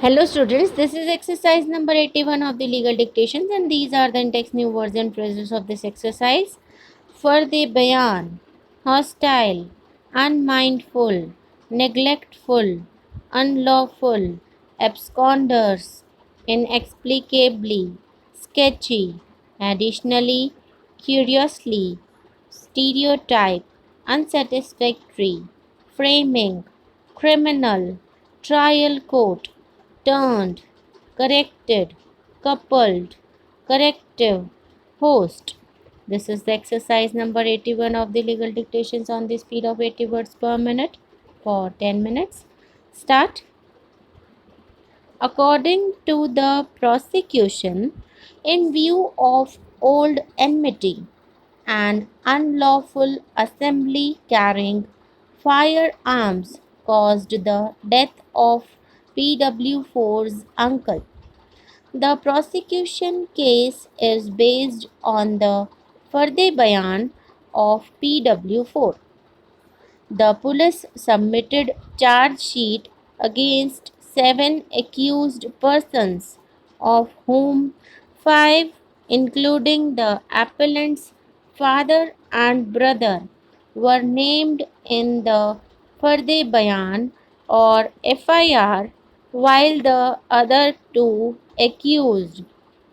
Hello students, this is exercise number 81 of the legal dictations and these are the in-text new words and phrases of this exercise. Fardhe bayan, hostile, unmindful, neglectful, unlawful, absconders, inexplicably, sketchy, additionally, curiously, stereotype, unsatisfactory, framing, criminal, trial court, turned, corrected, coupled, corrective, host. This is the exercise number 81 of the legal dictations on the speed of 80 words per minute for 10 minutes. Start. According to the prosecution, in view of old enmity and unlawful assembly carrying firearms caused the death of PW4's uncle. The prosecution case is based on the Fardhe Bayan of PW4. The police submitted charge sheet against 7 accused persons, of whom 5, including the appellant's father and brother, were named in the Fardhe Bayan or FIR, while the other 2 accused,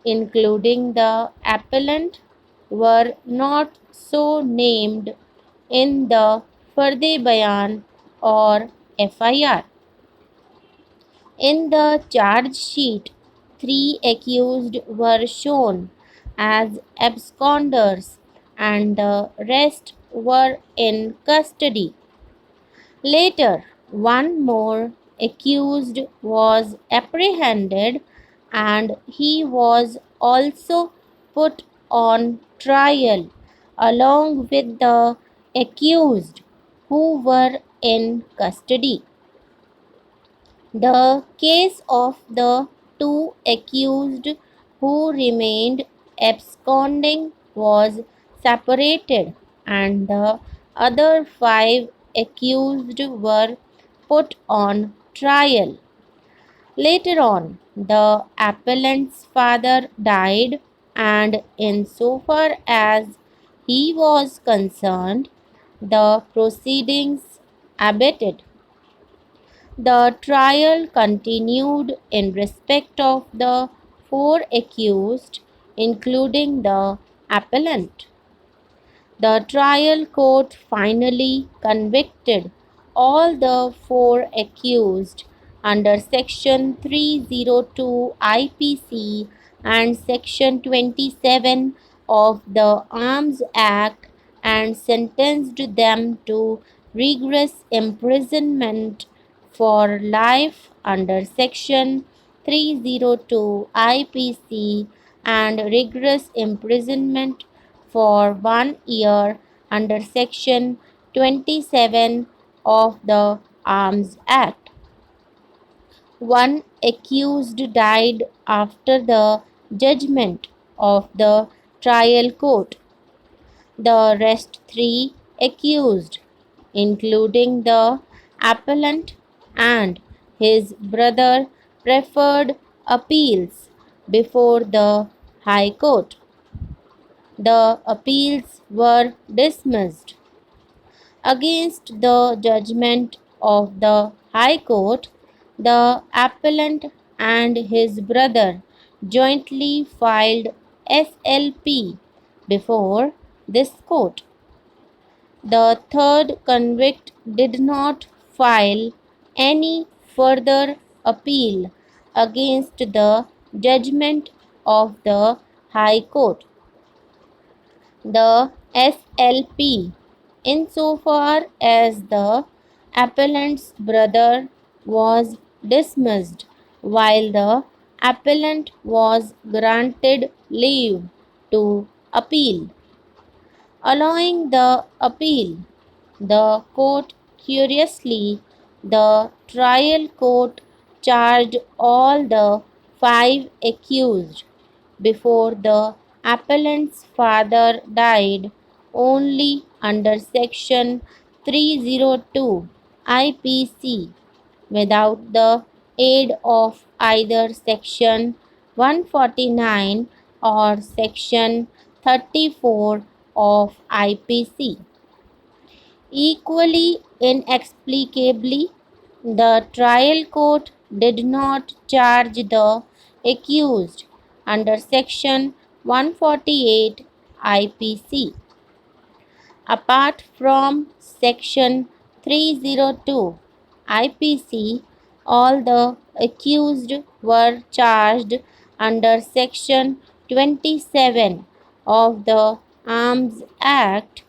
including the appellant, were not so named in the Fardhe Bayan or FIR. In the charge sheet, 3 accused were shown as absconders and the rest were in custody. Later, one more accused was apprehended and he was also put on trial along with the accused who were in custody. The case of the 2 accused who remained absconding was separated and the other 5 accused were put on trial. Later on, the appellant's father died, and insofar as he was concerned, the proceedings abated. The trial continued in respect of the 4 accused, including the appellant. The trial court finally convicted all the 4 accused under Section 302 IPC and Section 27 of the Arms Act and sentenced them to rigorous imprisonment for life under Section 302 IPC and rigorous imprisonment for 1 year under Section 27 of the Arms Act. One accused died after the judgment of the trial court. The rest 3 accused, including the appellant and his brother, preferred appeals before the High Court. The appeals were dismissed. Against the judgment of the High Court, the appellant and his brother jointly filed SLP before this court. The third convict did not file any further appeal against the judgment of the High Court. The SLP, insofar as the appellant's brother, was dismissed, while the appellant was granted leave to appeal. Allowing the appeal, the court curiously, the trial court charged all the 5 accused before the appellant's father died only under Section 302 IPC without the aid of either Section 149 or Section 34 of IPC. Equally inexplicably, the trial court did not charge the accused under Section 148 IPC. Apart from Section 302 IPC, all the accused were charged under Section 27 of the Arms Act.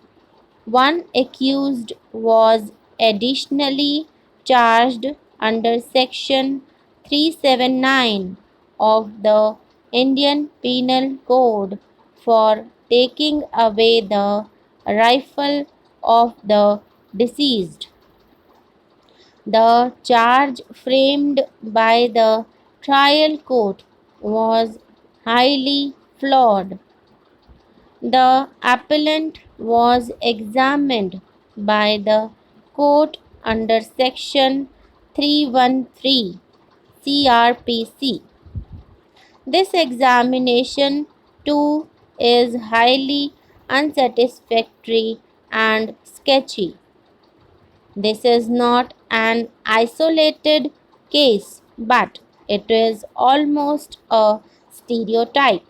One accused was additionally charged under Section 379 of the Indian Penal Code for taking away the rifle of the deceased. The charge framed by the trial court was highly flawed. The appellant was examined by the court under Section 313 CRPC. This examination too is highly unsatisfactory and sketchy. This is not an isolated case, but it is almost a stereotype.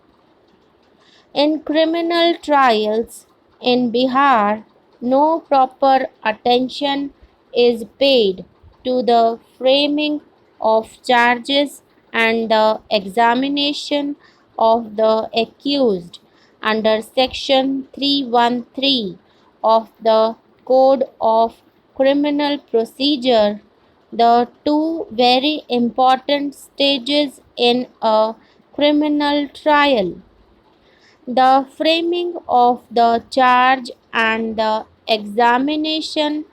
In criminal trials in Bihar, no proper attention is paid to the framing of charges and the examination of the accused under Section 313 of the Code of Criminal Procedure, the two very important stages in a criminal trial. The framing of the charge and the examination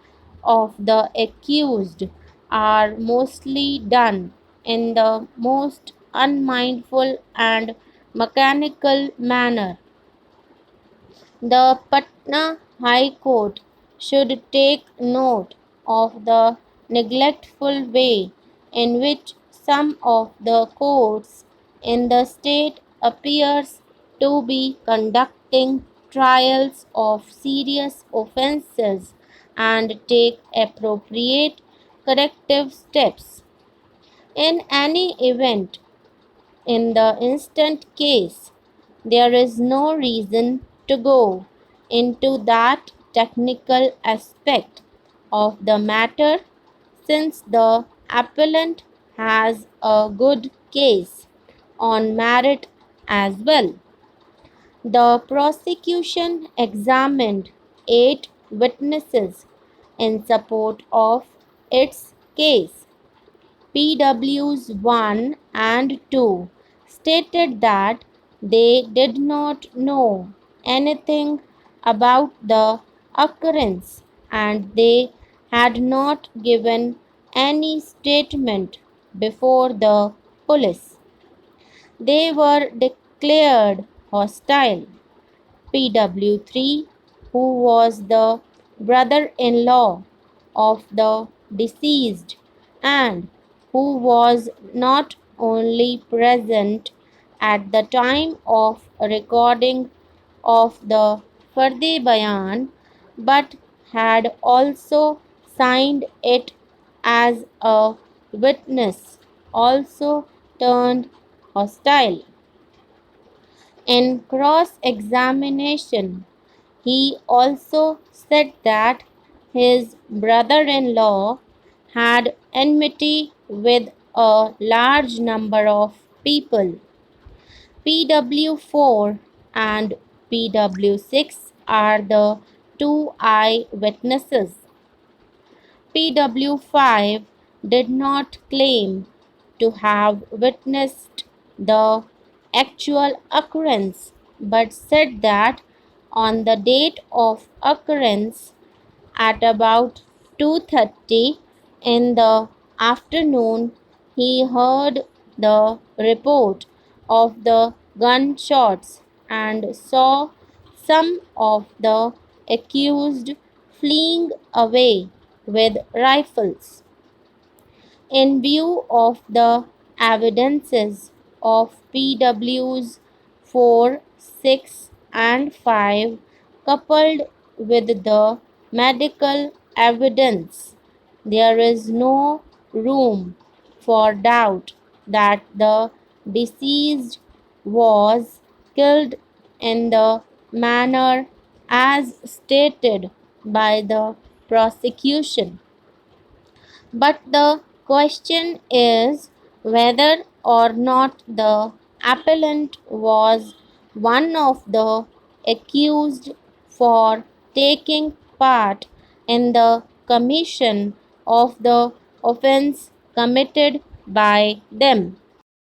of the accused are mostly done in the most unmindful and mechanical manner. The Patna High Court should take note of the neglectful way in which some of the courts in the state appears to be conducting trials of serious offences and take appropriate corrective steps. In any event, in the instant case, there is no reason to go into that technical aspect of the matter since the appellant has a good case on merit as well. The prosecution examined 8 witnesses in support of its case. PWs 1 and 2 stated that they did not know anything about the occurrence and they had not given any statement before the police. They were declared hostile. PW3, who was the brother in law of the deceased and who was not only present at the time of recording of the Farde Bayan but had also signed it as a witness, also turned hostile. In cross examination, he also said that his brother in law had enmity with a large number of people. PW4 and PW6 are the two eyewitnesses. PW5 did not claim to have witnessed the actual occurrence but said that on the date of occurrence at about 2:30 in the afternoon he heard the report of the gunshots and saw some of the accused fleeing away with rifles. In view of the evidences of PWs 4, 6, and 5, coupled with the medical evidence, there is no room for doubt that the deceased was killed in the manner as stated by the prosecution. But the question is whether or not the appellant was one of the accused for taking part in the commission of the offense committed by them.